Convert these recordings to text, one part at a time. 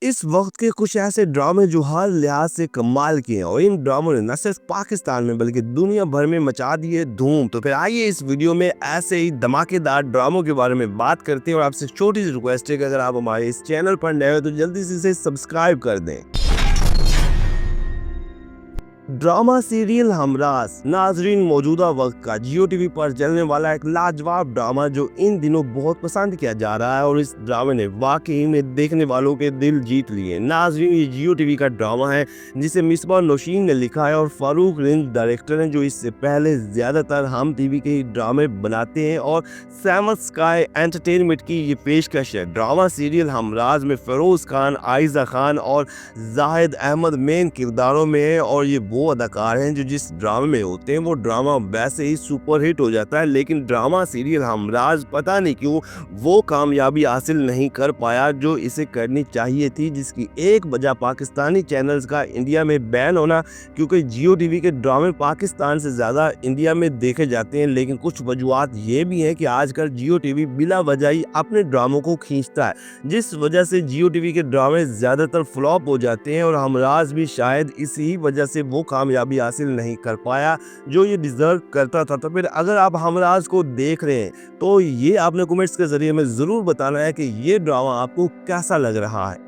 इस वक्त के कुछ ऐसे ड्रामे जो हर लिहाज से कमाल के हैं और इन ड्रामों ने न सिर्फ पाकिस्तान में बल्कि दुनिया भर में मचा दी है धूम। तो फिर आइए इस वीडियो में ऐसे ही धमाकेदार ड्रामों के बारे में बात करते हैं और आपसे छोटी सी रिक्वेस्ट है कि अगर आप हमारे इस चैनल पर नए हो तो जल्दी से इसे सब्सक्राइब कर दें। ड्रामा सीरियल हमराज नाजरीन मौजूदा वक्त का जियो टीवी पर चलने वाला एक लाजवाब ड्रामा जो इन दिनों बहुत पसंद किया जा रहा है और इस ड्रामे ने वाकई में देखने वालों के दिल जीत लिए। नाजरीन ये जियो टीवी का ड्रामा है जिसे मिसबा नौशीन ने लिखा है और फारूक रिंद डायरेक्टर हैं जो इससे पहले ज़्यादातर हम टीवी के ड्रामे बनाते हैं और सैमस स्काई एंटरटेनमेंट की ये पेशकश है। ड्रामा सीरियल हमराज में फ़िरोज़ खान, आयजा खान और जाहिद अहमद मेन किरदारों में है और ये वो अदाकार हैं जो जिस ड्रामे में होते हैं वो ड्रामा वैसे ही सुपरहिट हो जाता है। लेकिन ड्रामा सीरियल हमराज पता नहीं क्यों वो कामयाबी हासिल नहीं कर पाया जो इसे करनी चाहिए थी, जिसकी एक वजह पाकिस्तानी चैनल्स का इंडिया में बैन होना, क्योंकि जियो टीवी के ड्रामे पाकिस्तान से ज़्यादा इंडिया में देखे जाते हैं। लेकिन कुछ वजूहत ये भी हैं कि आजकल जियो टीवी बिला वजह ही अपने ड्रामों को खींचता है, जिस वजह से जियो टीवी के ड्रामे ज़्यादातर फ्लॉप हो जाते हैं और हमराज भी शायद इसी वजह से वो कामयाबी हासिल नहीं कर पाया जो ये डिजर्व करता था। तो फिर अगर आप हमराज को देख रहे हैं तो ये आपने कमेंट्स के जरिए में ज़रूर बताना है कि ये ड्रामा आपको कैसा लग रहा है।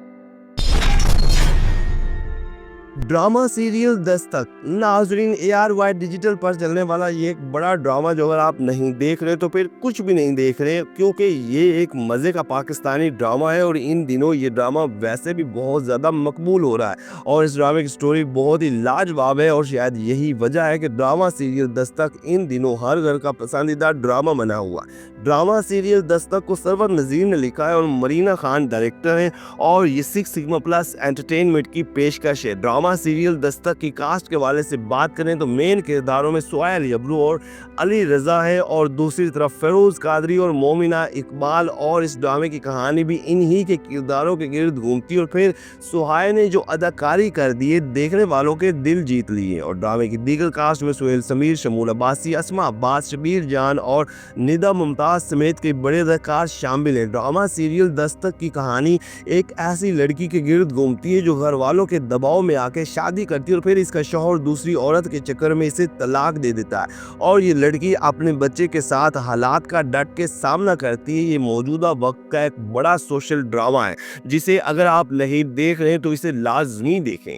ड्रामा सीरियल दस्तक नाजरीन ARY डिजिटल पर चलने वाला ये एक बड़ा ड्रामा जो अगर आप नहीं देख रहे तो फिर कुछ भी नहीं देख रहे, क्योंकि ये एक मज़े का पाकिस्तानी ड्रामा है और इन दिनों ये ड्रामा वैसे भी बहुत ज़्यादा मकबूल हो रहा है और इस ड्रामे की स्टोरी बहुत ही लाजवाब है और शायद यही वजह है कि ड्रामा सीरियल दस्तक इन दिनों हर घर का पसंदीदा ड्रामा बना हुआ। ड्रामा सीरियल दस्तक को सरवर नज़ीर ने लिखा है और मरीना खान डायरेक्टर हैं और ये 6 सिग्मा प्लस एंटरटेनमेंट की पेशकश है। ड्रामा सीरियल दस्तक की कास्ट के वाले से बात करें तो मेन किरदारों में सुहैल यबरू और अली रजा है और दूसरी तरफ फ़िरोज़ कादरी और मोमिना इकबाल, और इस ड्रामे की कहानी भी इन्हीं के किरदारों के गिर्द घूमती और फिर सुहाय ने जो अदाकारी कर दी है देखने वालों के दिल जीत लिए। और ड्रामे की दीगर कास्ट में सुहेल समीर, शमूल अब्बासी, अस्मा अब्बास, शबीर जान और निदा मुमताज़ समेत कई बड़े अदाकार शामिल हैं। ड्रामा सीरियल दस्तक की कहानी एक ऐसी लड़की के गिर्द घूमती है जो घर वालों के दबाव में आके शादी करती है और फिर इसका शौहर दूसरी औरत के चक्कर में इसे तलाक दे देता है और ये लड़की अपने बच्चे के साथ हालात का डट के सामना करती है। ये मौजूदा वक्त का एक बड़ा सोशल ड्रामा है जिसे अगर आप नहीं देख रहे हैं तो इसे लाजमी देखें।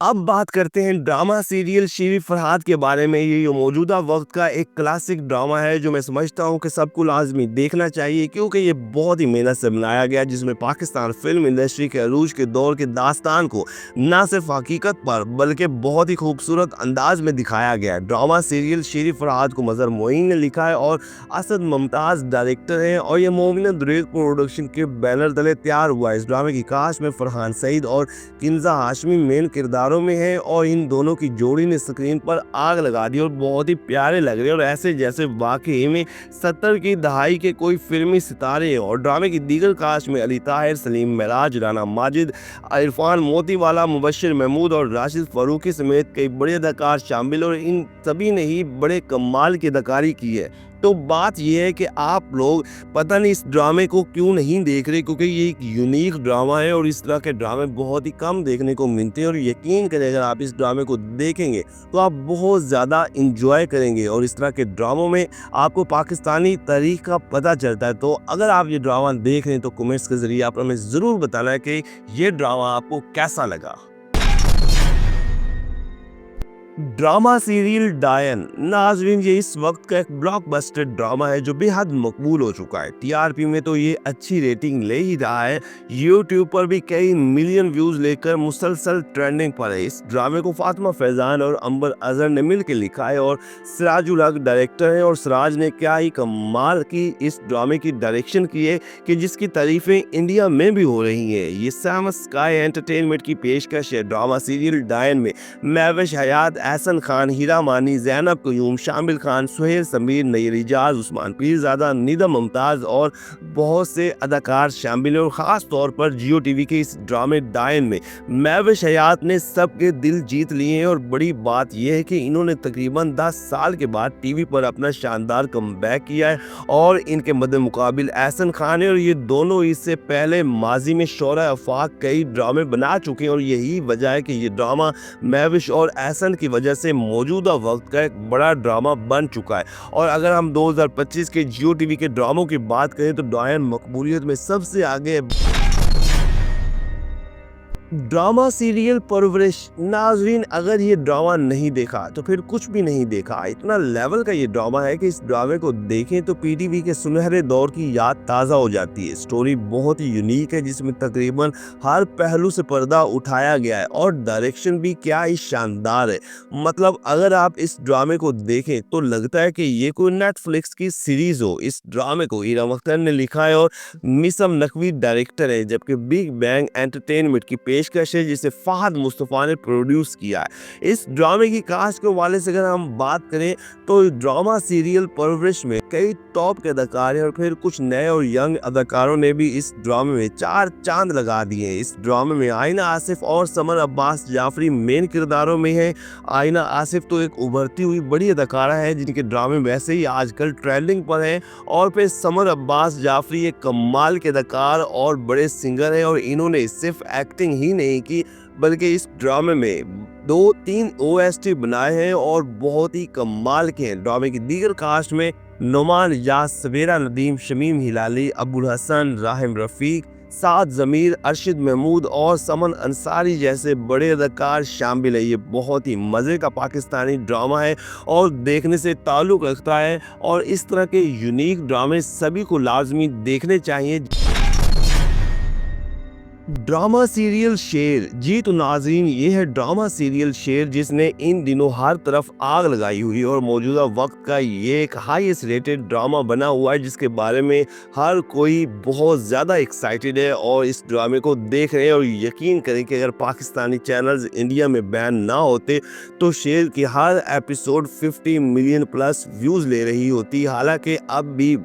अब बात करते हैं ड्रामा सीरियल शीरी फरहाद के बारे में। ये मौजूदा वक्त का एक क्लासिक ड्रामा है जो मैं समझता हूँ कि सबको लाजमी देखना चाहिए, क्योंकि ये बहुत ही मेहनत से बनाया गया जिसमें पाकिस्तान फिल्म इंडस्ट्री के अरूज के दौर के दास्तान को न सिर्फ हकीकत पर बल्कि बहुत ही खूबसूरत अंदाज में दिखाया गया है। ड्रामा सीरियल शीरी फरहाद को मज़हर मोइन ने लिखा है और असद मुमताज़ डायरेक्टर हैं और ये मोमिना दुरेद प्रोडक्शन के बैनर तले तैयार हुआ। इस ड्रामे की कास्ट में फरहान सईद और किंजा हाशमी मेन किरदारों में है और इन दोनों की जोड़ी ने स्क्रीन पर आग लगा दी और बहुत ही प्यारे लग रहे हैं और ऐसे जैसे वाकई में 70 की दहाई के कोई फिल्मी सितारे हैं। और ड्रामे की दीगर कास्ट में अली ताहिर, सलीम मेराज, राना माजिद, इरफान मोतीवाला, मुबश्शिर महमूद और राशिद फारूकी समेत कई बड़े अदाकार शामिल और इन सभी ने ही बड़े कमाल की अदाकारी की है। तो बात यह है कि आप लोग पता नहीं इस ड्रामे को क्यों नहीं देख रहे, क्योंकि ये एक यूनिक ड्रामा है और इस तरह के ड्रामे बहुत ही कम देखने को मिलते हैं और यकीन करें अगर आप इस ड्रामे को देखेंगे तो आप बहुत ज़्यादा इंजॉय करेंगे और इस तरह के ड्रामों में आपको पाकिस्तानी तारीख का पता चलता है। तो अगर आप ये ड्रामा देख रहे हैं तो कमेंट्स के ज़रिए आप हमें ज़रूर बताना है कि ये ड्रामा आपको कैसा लगा। ड्रामा सीरियल डायन नाजरीन ये इस वक्त का एक ब्लॉकबस्टर ड्रामा है जो बेहद मकबूल हो चुका है। TRP में तो ये अच्छी रेटिंग ले ही रहा है, यूट्यूब पर भी कई मिलियन व्यूज लेकर मुसलसल ट्रेंडिंग पर है। इस ड्रामे को फातिमा फैजान और अंबर अजहर ने मिलकर लिखा है और सिराजुल हक डायरेक्टर हैं और सिराज ने क्या ही कमाल की इस ड्रामे की डायरेक्शन की है कि जिसकी तारीफें इंडिया में भी हो रही हैं। ये सैमस स्काई एंटरटेनमेंट की पेशकश है। ड्रामा सीरियल डायन में महविश हयात, एहसन खान, हीरा मानी, ज़ैनब क़य्यूम, शामिल खान, सुहेल समीर, नय्यर इजाज़, उस्मान पीरज़ादा, निदा मुमताज़ और बहुत से अदाकार शामिल हैं। और ख़ास तौर पर जियो टीवी के इस ड्रामे डायन में महविश हयात ने सबके दिल जीत लिए हैं। और बड़ी बात यह है कि इन्होंने तकरीबन 10 साल के बाद टीवी पर अपना शानदार कमबैक किया है और इनके मद्दे मुकाबिल एहसन खान है। और ये दोनों इससे पहले माजी में शोरा आफाक कई ड्रामे बना चुके हैं और यही वजह है कि ये ड्रामा महविश और एहसन की वजह से मौजूदा वक्त का एक बड़ा ड्रामा बन चुका है। और अगर हम 2025 के जियो टीवी के ड्रामों की बात करें तो डायन मकबूलियत में सबसे आगे है। ड्रामा सीरियल परवरिश, नाजरीन अगर ये ड्रामा नहीं देखा तो फिर कुछ भी नहीं देखा। इतना लेवल का ये ड्रामा है कि इस ड्रामे को देखें तो पीटीवी के सुनहरे दौर की याद ताज़ा हो जाती है। स्टोरी बहुत ही यूनिक है जिसमें तकरीबन हर पहलू से पर्दा उठाया गया है और डायरेक्शन भी क्या ही शानदार है। मतलब अगर आप इस ड्रामे को देखें तो लगता है कि ये कोई नेटफ्लिक्स की सीरीज हो। इस ड्रामे को इरम अख्तर ने लिखा है और मिसम नकवी डायरेक्टर है, जबकि बिग बैंग एंटरटेनमेंट की पेशकश है जिसे फहद मुस्तफ़ा ने प्रोड्यूस किया है। इस ड्रामे की कास्ट के हवाले से अगर हम बात करें तो ड्रामा सीरियल परवरिश में कई टॉप के अदाकार हैं और फिर कुछ नए और यंग अदाकारों ने भी इस ड्रामे में चार चांद लगा दिए हैं। इस ड्रामे में आइना आसिफ और समर अब्बास जाफरी मेन किरदारों में हैं। आइना आसिफ तो एक उभरती हुई बड़ी अदाकारा है जिनके ड्रामे वैसे ही आजकल ट्रेंडिंग पर हैं। और फिर समर अब्बास जाफरी एक कमाल के अदाकार और बड़े सिंगर हैं और इन्होंने सिर्फ एक्टिंग ही नहीं की बल्कि इस ड्रामे में 2-3 OST बनाए हैं और बहुत ही कमाल के हैं। ड्रामे की दीगर कास्ट में नुमान इजाज, सवेरा नदीम, शमीम हिलाली, अबुल हसन, राहिम रफ़ीक, साद ज़मीर, अरशद महमूद और समन अंसारी जैसे बड़े अदाकार शामिल है। ये बहुत ही मज़े का पाकिस्तानी ड्रामा है और देखने से ताल्लुक़ रखता है और इस तरह के यूनिक ड्रामे सभी को लाजमी देखने चाहिए। ड्रामा सीरियल शेर, जी तो नाज़रीन ये है ड्रामा सीरियल शेर जिसने इन दिनों हर तरफ आग लगाई हुई और मौजूदा वक्त का ये एक हाईएस्ट रेटेड ड्रामा बना हुआ है जिसके बारे में हर कोई बहुत ज़्यादा एक्साइटेड है और इस ड्रामे को देख रहे हैं। और यकीन करें कि अगर पाकिस्तानी चैनल्स इंडिया में बैन ना होते तो शेर की हर एपिसोड 50 मिलियन प्लस व्यूज़ ले रही होती। हालांकि अब भी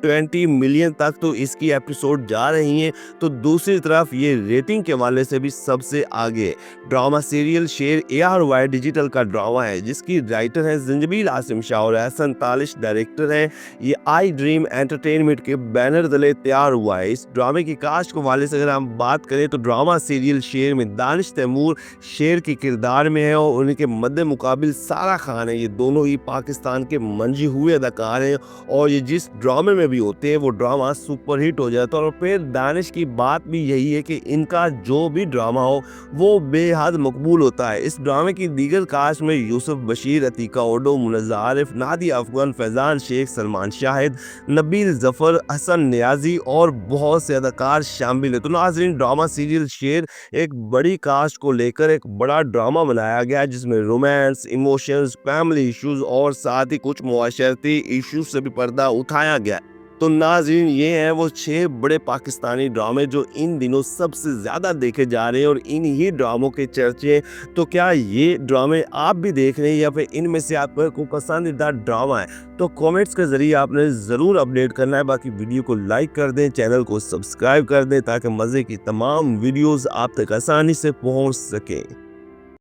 20 मिलियन तक तो इसकी एपिसोड जा रही हैं। तो दूसरी तरफ ये रेटिंग के हवाले से भी सबसे आगे है। ड्रामा सीरियल शेर ARY डिजिटल का ड्रामा है जिसकी राइटर है ज़ंजबील आसिम शाह और एहसन तालिश डायरेक्टर है। ये आई ड्रीम एंटरटेनमेंट के बैनर तले तैयार हुआ है। इस ड्रामे की कास्ट के हवाले से अगर हम बात करें तो ड्रामा सीरियल शेर में दानिश तैमूर शेर के किरदार में है और उनके मद्दे मुकाबिल सारा खान है। ये दोनों ही पाकिस्तान के मंजी हुए अदाकार हैं और ये जिस ड्रामे में भी होते हैं वो ड्रामा सुपरहिट हो जाता है। और फिर दानिश की बात भी यही है कि इनका जो भी ड्रामा हो वो बेहद मकबूल होता है। इस ड्रामे की दीगर कास्ट में यूसुफ बशीर, अतीका ओडो, मुनज़्ज़ा आरिफ, नादिया अफगान, फैज़ान शेख, सलमान शाहिद, नबील जफ़र, हसन नियाजी और बहुत से अदाकार शामिल है। तो नाज़रीन ड्रामा सीरियल शेर एक बड़ी कास्ट को लेकर एक बड़ा ड्रामा बनाया गया है जिसमें रोमांस, इमोशंस, फैमिली इश्यूज और साथ ही कुछ मुआशरती इश्यूज से भी पर्दा उठाया गया है। तो नाज़रीन ये हैं वो 6 बड़े पाकिस्तानी ड्रामे जो इन दिनों सबसे ज़्यादा देखे जा रहे हैं और इन ही ड्रामों के चर्चे। तो क्या ये ड्रामे आप भी देख रहे हैं या फिर इनमें से आपका कोई पसंदीदा ड्रामा है तो कमेंट्स के ज़रिए आपने ज़रूर अपडेट करना है। बाकी वीडियो को लाइक कर दें, चैनल को सब्सक्राइब कर दें ताकि मज़े की तमाम वीडियोज़ आप तक आसानी से पहुँच सकें।